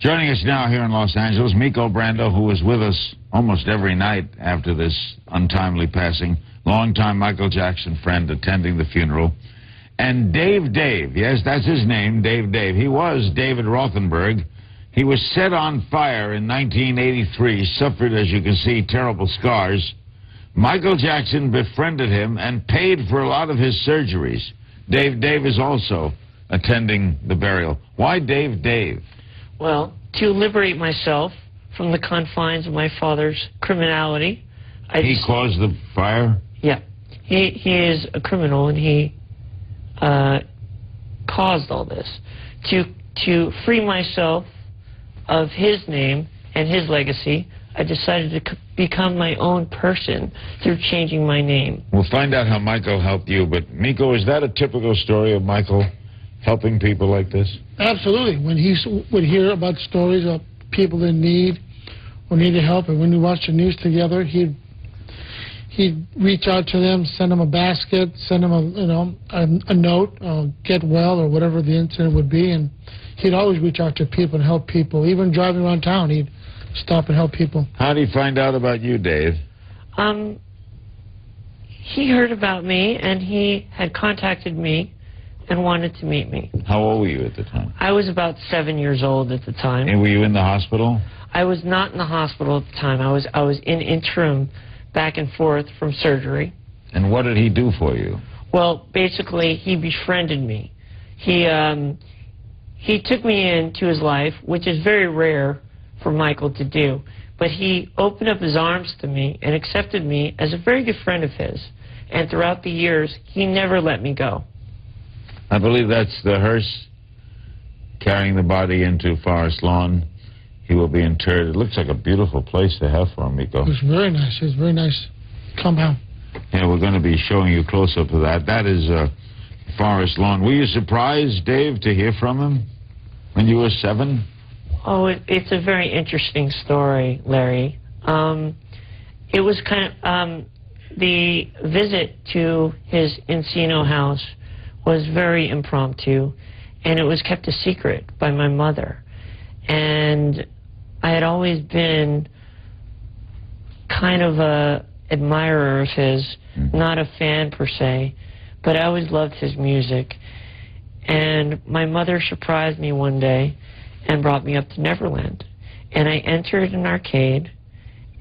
Joining us now here in Los Angeles, Miko Brando, who was with us almost every night after this untimely passing, longtime Michael Jackson friend attending the funeral, and Dave, yes, that's his name, Dave. He was David Rothenberg. He was set on fire in 1983, suffered, as you can see, terrible scars. Michael Jackson befriended him and paid for a lot of his surgeries. Dave is also attending the burial. Why Dave? Well, to liberate myself from the confines of my father's criminality. He caused the fire? Yeah. He is a criminal, and he caused all this. To free myself of his name and his legacy, I decided to become my own person through changing my name. We'll find out how Michael helped you, but Miko, is that a typical story of Michael helping people like this? Absolutely. When he would hear about stories of people in need or needed help, and when we watched the news together, he'd reach out to them, send them a basket, send them a note, get well, or whatever the incident would be, and he'd always reach out to people and help people. Even driving around town, he'd stop and help people. How did he find out about you, Dave? He heard about me, and he had contacted me and wanted to meet me. How old were you at the time? I was about 7 years old at the time. And were you in the hospital? I was not in the hospital at the time. I was in interim, back and forth from surgery. And what did he do for you? Well, basically, he befriended me. He took me into his life, which is very rare for Michael to do. But he opened up his arms to me and accepted me as a very good friend of his. And throughout the years, he never let me go. I believe that's the hearse carrying the body into Forest Lawn. He will be interred. It looks like a beautiful place to have for him, Miko. It was very nice. It was a very nice compound. Yeah, we're going to be showing you close-up of that. That is Forest Lawn. Were you surprised, Dave, to hear from him when you were 7? Oh, it's a very interesting story, Larry. It was kind of the visit to his Encino house was very impromptu, and it was kept a secret by my mother. And I had always been kind of a admirer of his, not a fan per se, but I always loved his music. And my mother surprised me one day and brought me up to Neverland. And I entered an arcade,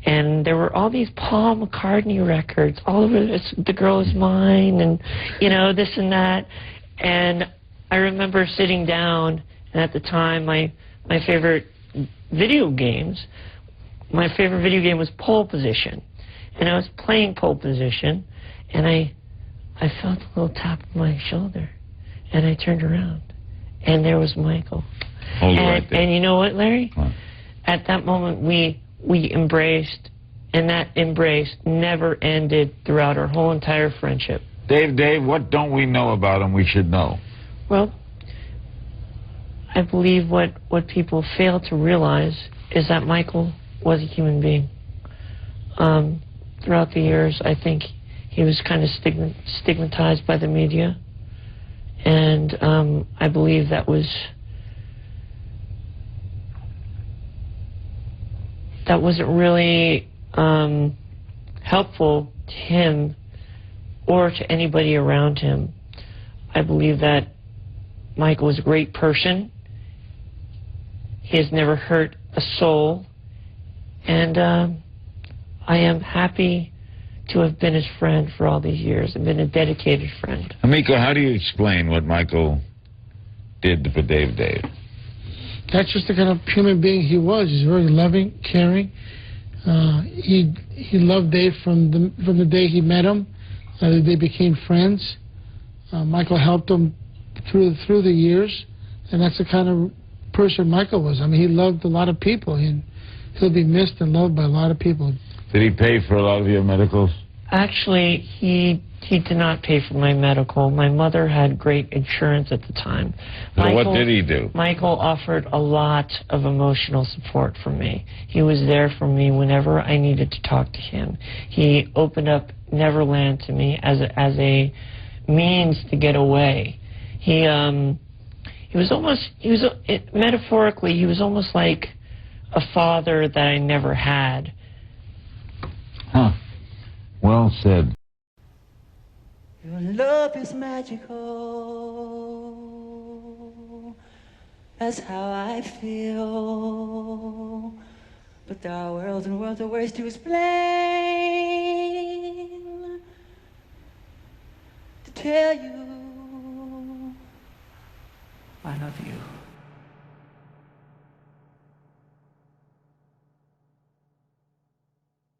and there were all these Paul McCartney records, all over this, The Girl Is Mine, and, this and that. And I remember sitting down, and at the time, my favorite video game was Pole Position. And I was playing Pole Position, and I felt a little tap on my shoulder, and I turned around, and there was Michael. And you know what, Larry? What? At that moment, we embraced, and that embrace never ended throughout our whole entire friendship. Dave, what don't we know about him we should know? Well, I believe what people fail to realize is that Michael was a human being. Throughout the years, I think he was kind of stigmatized by the media, and I believe that wasn't really helpful to him or to anybody around him. I believe that Michael was a great person. He has never hurt a soul, and I am happy to have been his friend for all these years and been a dedicated friend. Miko, how do you explain what Michael did for Dave? That's just the kind of human being he was. He's very loving, caring. He loved Dave from the day he met him. They became friends. Michael helped him through the years, and that's the kind of person Michael was. I mean, he loved a lot of people, and he'll be missed and loved by a lot of people. Did he pay for a lot of your medicals? Actually, he did not pay for my medical. My mother had great insurance at the time. So what did he do? Michael offered a lot of emotional support for me. He was there for me whenever I needed to talk to him. He opened up Neverland to me as a means to get away. He metaphorically, he was almost like a father that I never had. Huh. Well said. Your love is magical. That's how I feel. But there are worlds and worlds of ways to explain. To tell you I love you.